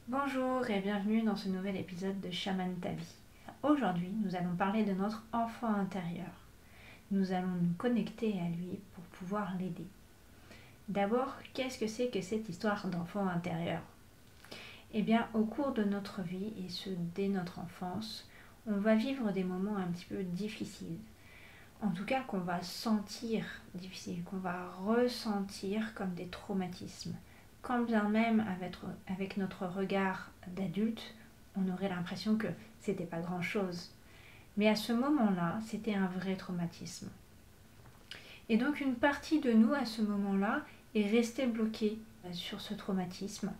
Bonjour et bienvenue dans ce nouvel épisode de Chaman ta vie. Aujourd'hui, nous allons parler de notre enfant intérieur. Nous allons nous connecter à lui pour pouvoir l'aider. D'abord, qu'est-ce que c'est que cette histoire d'enfant intérieur? Eh bien, au cours de notre vie, et ce dès notre enfance, on va vivre des moments un petit peu difficiles. En tout cas, qu'on va sentir difficiles, qu'on va ressentir comme des traumatismes. Quand bien même avec notre regard d'adulte, on aurait l'impression que c'était pas grand chose. Mais à ce moment-là, c'était un vrai traumatisme. Et donc une partie de nous à ce moment-là est restée bloquée sur ce traumatisme,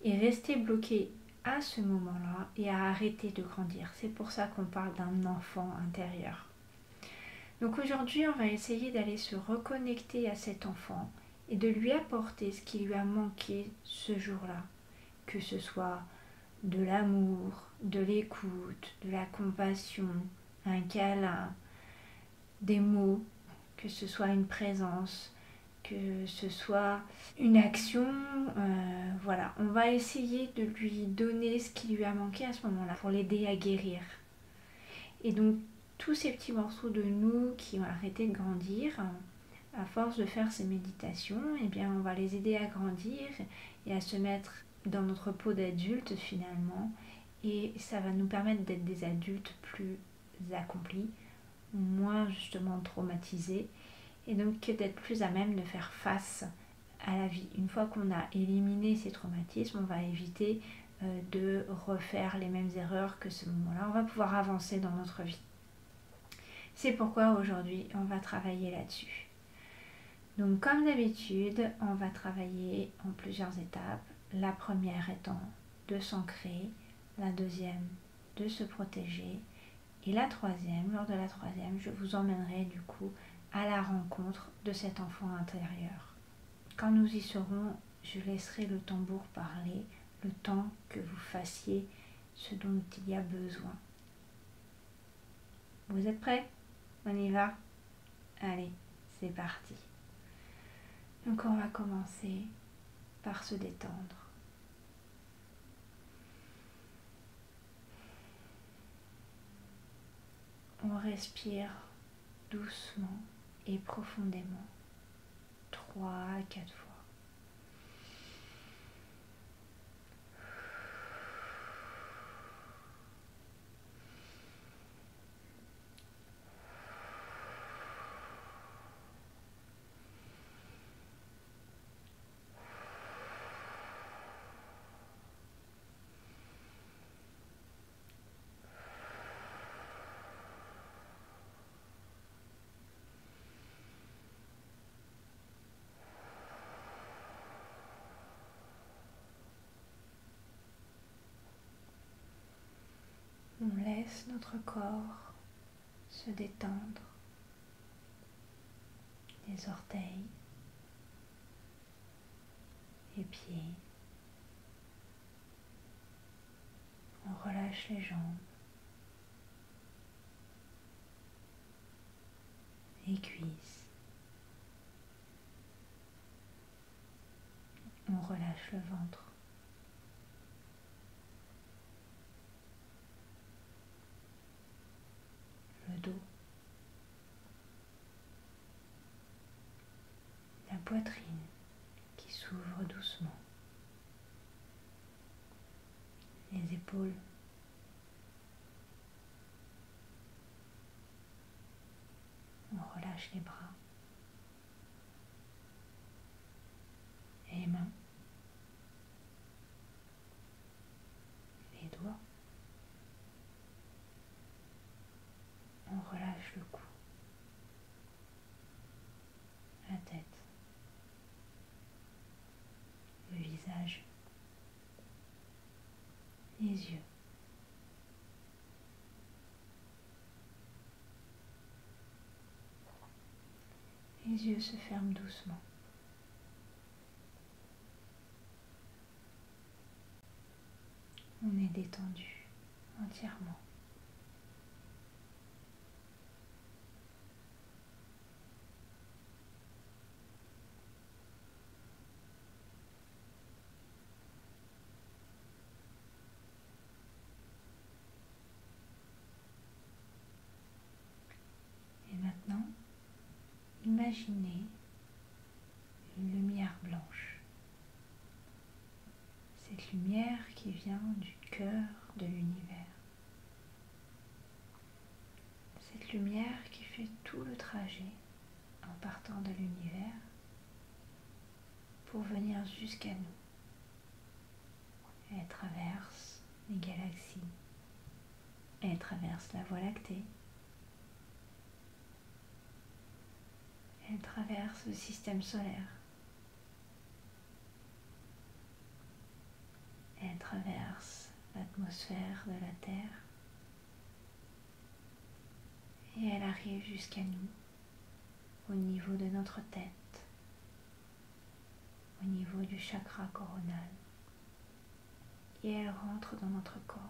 est restée bloquée à ce moment-là et a arrêté de grandir. C'est pour ça qu'on parle d'un enfant intérieur. Donc aujourd'hui, on va essayer d'aller se reconnecter à cet enfant et de lui apporter ce qui lui a manqué ce jour-là, que ce soit de l'amour, de l'écoute, de la compassion, un câlin, des mots, que ce soit une présence, que ce soit une action. Voilà, on va essayer de lui donner ce qui lui a manqué à ce moment-là pour l'aider à guérir. Et donc, tous ces petits morceaux de nous qui ont arrêté de grandir, à force de faire ces méditations, eh bien, on va les aider à grandir et à se mettre dans notre peau d'adulte finalement. Et ça va nous permettre d'être des adultes plus accomplis, moins justement traumatisés, et donc d'être plus à même de faire face à la vie. Une fois qu'on a éliminé ces traumatismes, on va éviter de refaire les mêmes erreurs que ce moment-là. On va pouvoir avancer dans notre vie. C'est pourquoi aujourd'hui, on va travailler là-dessus. Donc comme d'habitude, on va travailler en plusieurs étapes. La première étant de s'ancrer, la deuxième de se protéger, et la troisième, lors de la troisième, je vous emmènerai du coup à la rencontre de cet enfant intérieur. Quand nous y serons, je laisserai le tambour parler, le temps que vous fassiez ce dont il y a besoin. Vous êtes prêts? On y va? Allez, c'est parti. Donc on va commencer par se détendre. On respire doucement et profondément, 3 à 4 fois. On laisse notre corps se détendre, les orteils, les pieds. On relâche les jambes, les cuisses. On relâche le ventre. Le dos. La poitrine qui s'ouvre doucement. Les épaules. On relâche les bras. Les mains. Les doigts. On relâche le cou. La tête. Le visage. Les yeux. Les yeux se ferment doucement. On est détendu entièrement. imaginez une lumière blanche. Cette lumière qui vient du cœur de l'univers. Cette lumière qui fait tout le trajet en partant de l'univers pour venir jusqu'à nous. Elle traverse les galaxies. Elle traverse la Voie lactée. Elle traverse le système solaire. Elle traverse l'atmosphère de la Terre. Et elle arrive jusqu'à nous, au niveau de notre tête, au niveau du chakra coronal. Et elle rentre dans notre corps.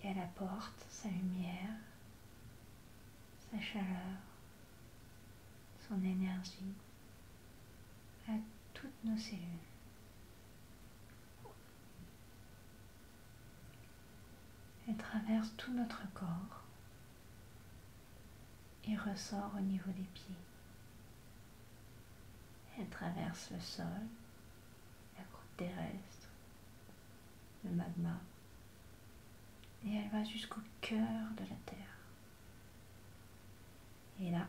Et elle apporte sa lumière, sa chaleur, son énergie à toutes nos cellules. Elle traverse tout notre corps et ressort au niveau des pieds. Elle traverse le sol, la croûte terrestre, le magma, et elle va jusqu'au cœur de la Terre. Et là,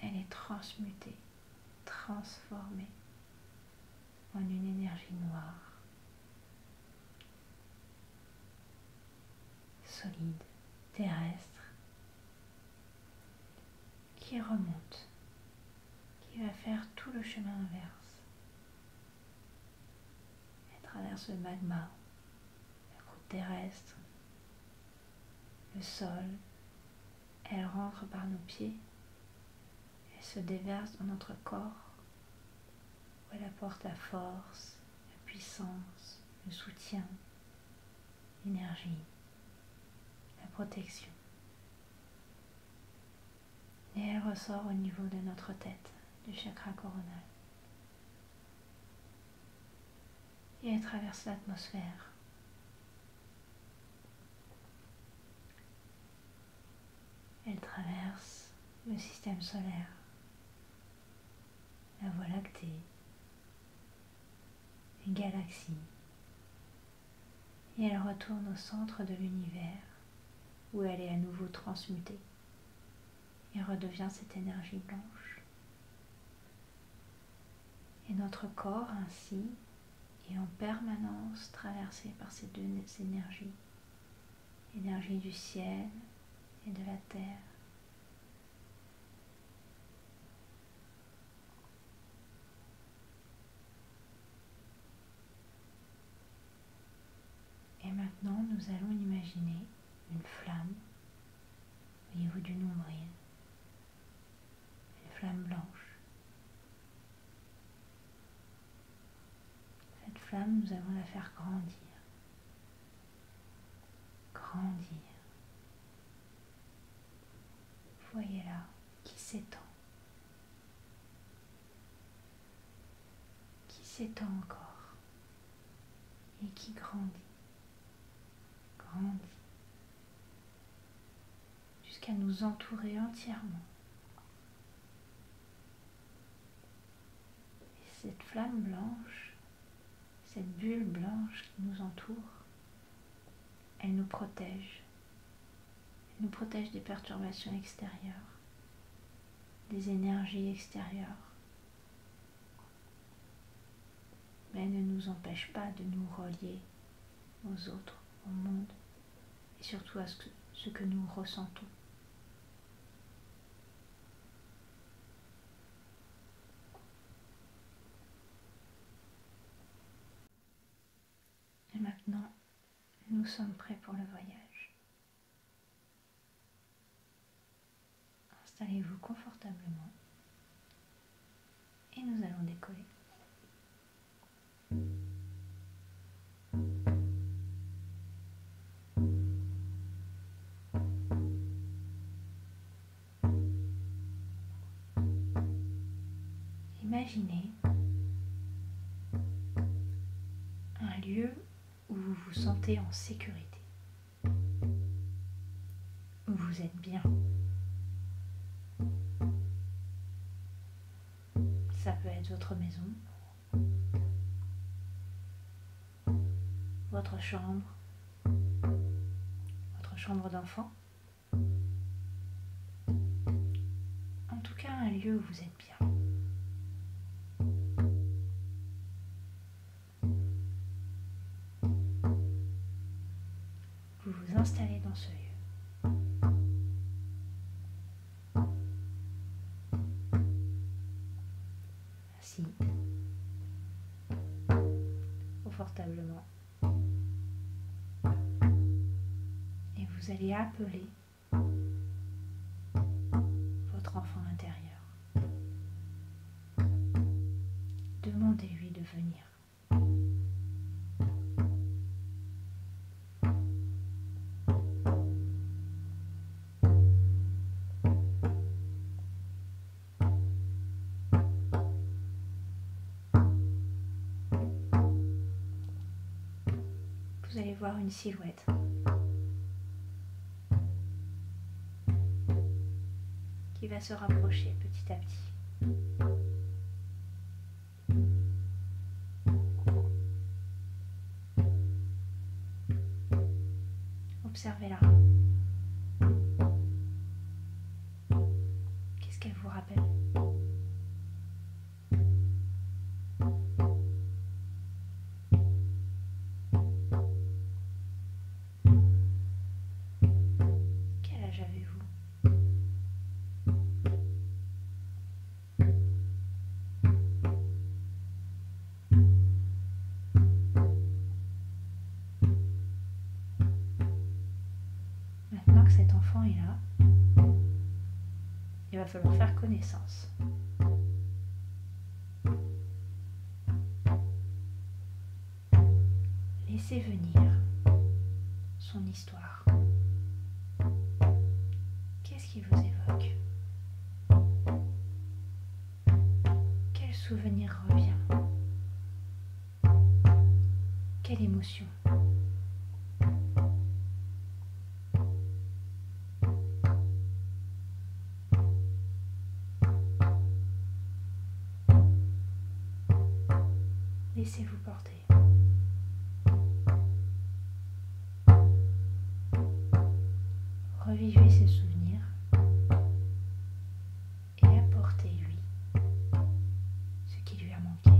elle est transmutée, transformée en une énergie noire, solide, terrestre, qui remonte, qui va faire tout le chemin inverse. Elle traverse le magma, la croûte terrestre, le sol, elle rentre par nos pieds, elle se déverse dans notre corps, où elle apporte la force, la puissance, le soutien, l'énergie, la protection. Et elle ressort au niveau de notre tête, du chakra coronal. Et elle traverse l'atmosphère. Elle traverse le système solaire, la Voie lactée, les galaxies. Et elle retourne au centre de l'univers, où elle est à nouveau transmutée et redevient cette énergie blanche. Et notre corps ainsi est en permanence traversé par ces deux énergies, l'énergie du ciel et de la terre. Et maintenant, nous allons imaginer une flamme au niveau du nombril, une flamme blanche. Cette flamme, nous allons la faire grandir, grandir. Voyez-la qui s'étend encore et qui grandit, jusqu'à nous entourer entièrement. Et cette flamme blanche, cette bulle blanche qui nous entoure, elle nous protège. Elle nous protège des perturbations extérieures, des énergies extérieures. Mais elle ne nous empêche pas de nous relier aux autres, au monde, et surtout à ce que nous ressentons. Et maintenant, nous sommes prêts pour le voyage. Installez-vous confortablement et nous allons décoller. Imaginez un lieu où vous vous sentez en sécurité, où vous êtes bien, votre maison, votre chambre d'enfant. En tout cas, un lieu où vous êtes bien. Vous vous installez dans ce lieu. Assis, confortablement. Et vous allez appeler votre enfant intérieur. Demandez-lui de venir. Vous allez voir une silhouette qui va se rapprocher petit à petit. Observez-la. Qu'est-ce qu'elle vous rappelle ? Quel âge avez-vous ? Maintenant que cet enfant est là, il va falloir faire connaissance. Laissez venir son histoire. Qu'est-ce qui vous évoque ? Quel souvenir revient ? Quelle émotion ? Laissez-vous porter. Revivez ses souvenirs et apportez-lui ce qui lui a manqué.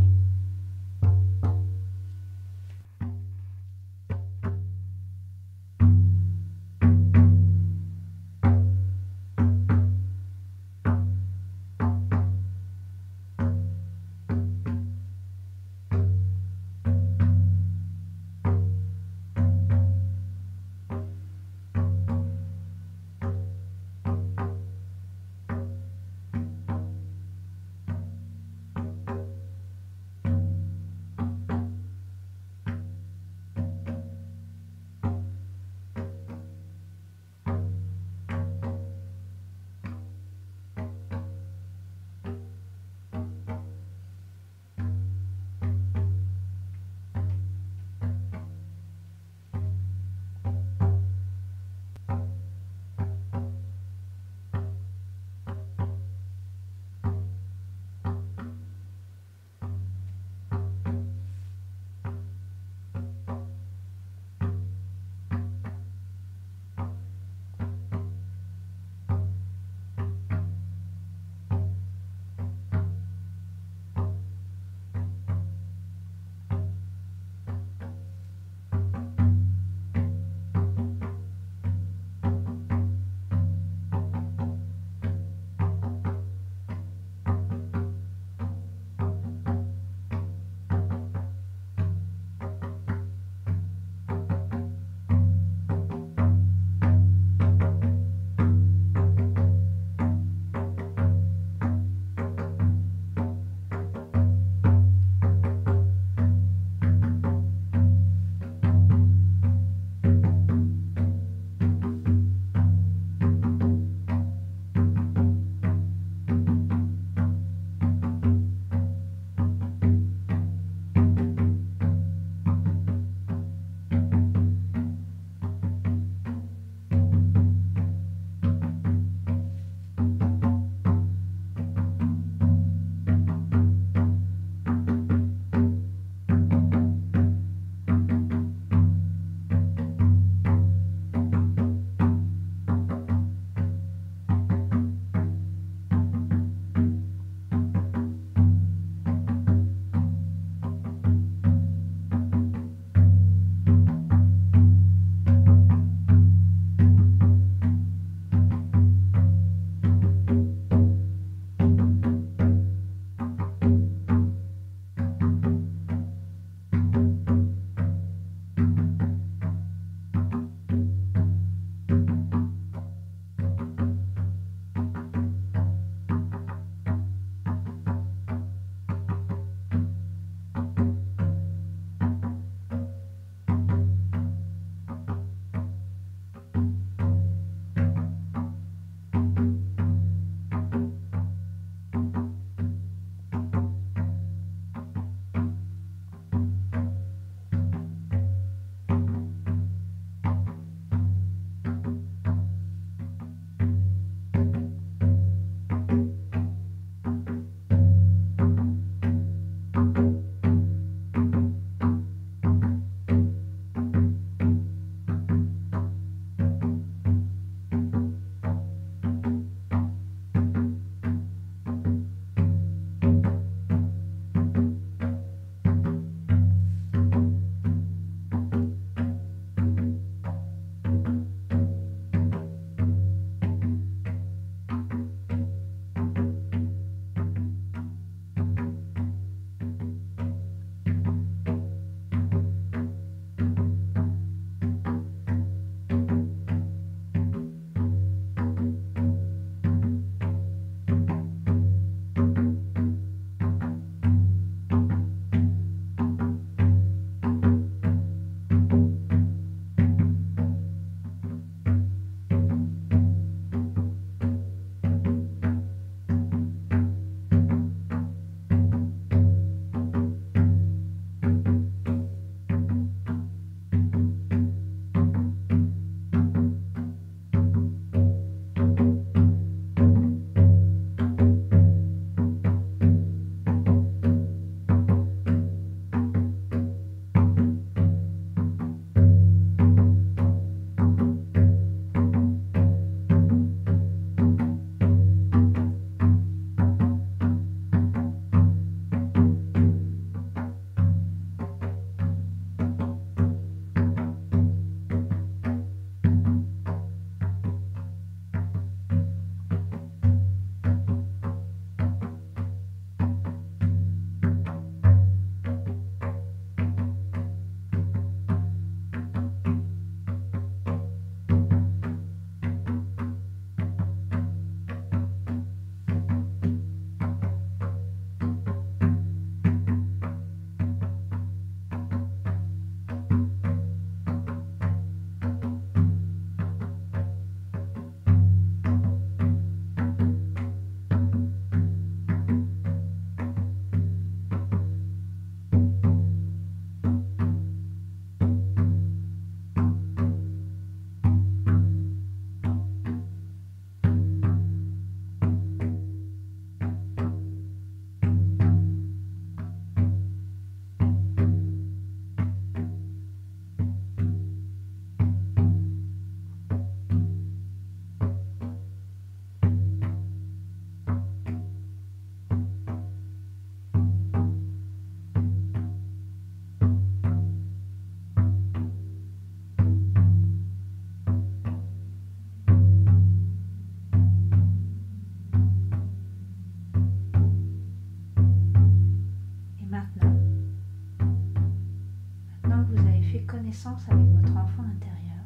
connaissance avec votre enfant intérieur,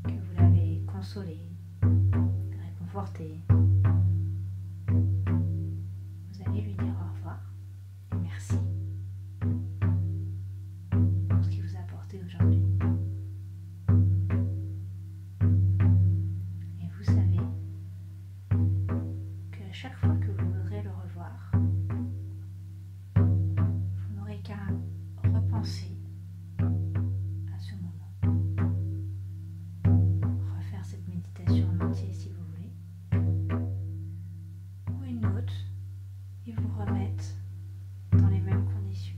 que vous l'avez consolé, réconforté, vous allez lui dire au revoir et merci pour ce qu'il vous a apporté aujourd'hui. Et vous savez qu'à chaque fois que vous voudrez le revoir, vous n'aurez qu'à repenser à ce moment. Refaire cette méditation en entier si vous voulez, ou une autre, et vous remettre dans les mêmes conditions.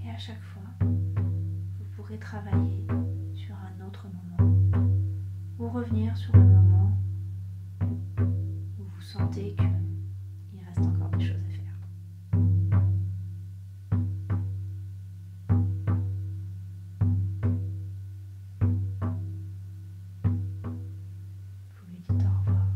Et à chaque fois, vous pourrez travailler sur un autre moment, ou revenir sur un moment où vous sentez qu'il reste encore des choses à faire. Vous lui dites au revoir.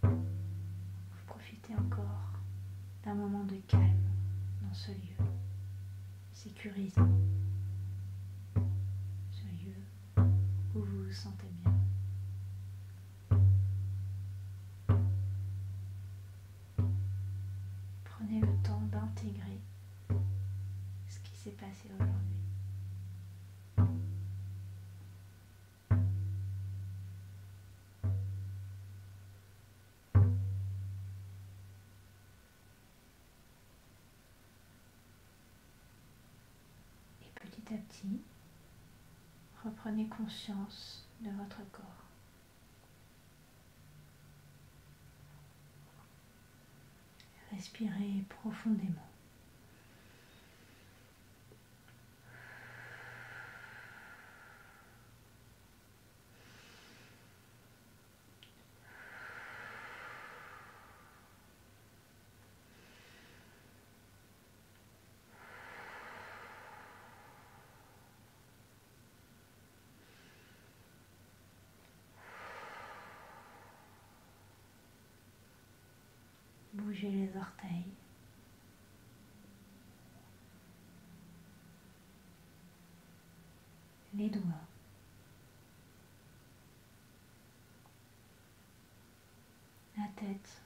Vous profitez encore d'un moment de calme dans ce lieu sécurisant, ce lieu où vous vous sentez bien. Prenez le temps d'intégrer ce qui s'est passé aujourd'hui. Et petit à petit, reprenez conscience de votre corps. Respirez profondément. Bougez les orteils. Les doigts. La tête.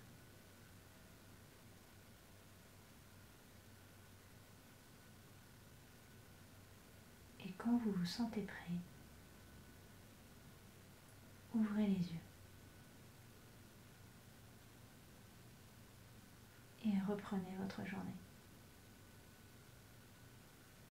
Et quand vous vous sentez prêt, ouvrez les yeux. Et reprenez votre journée.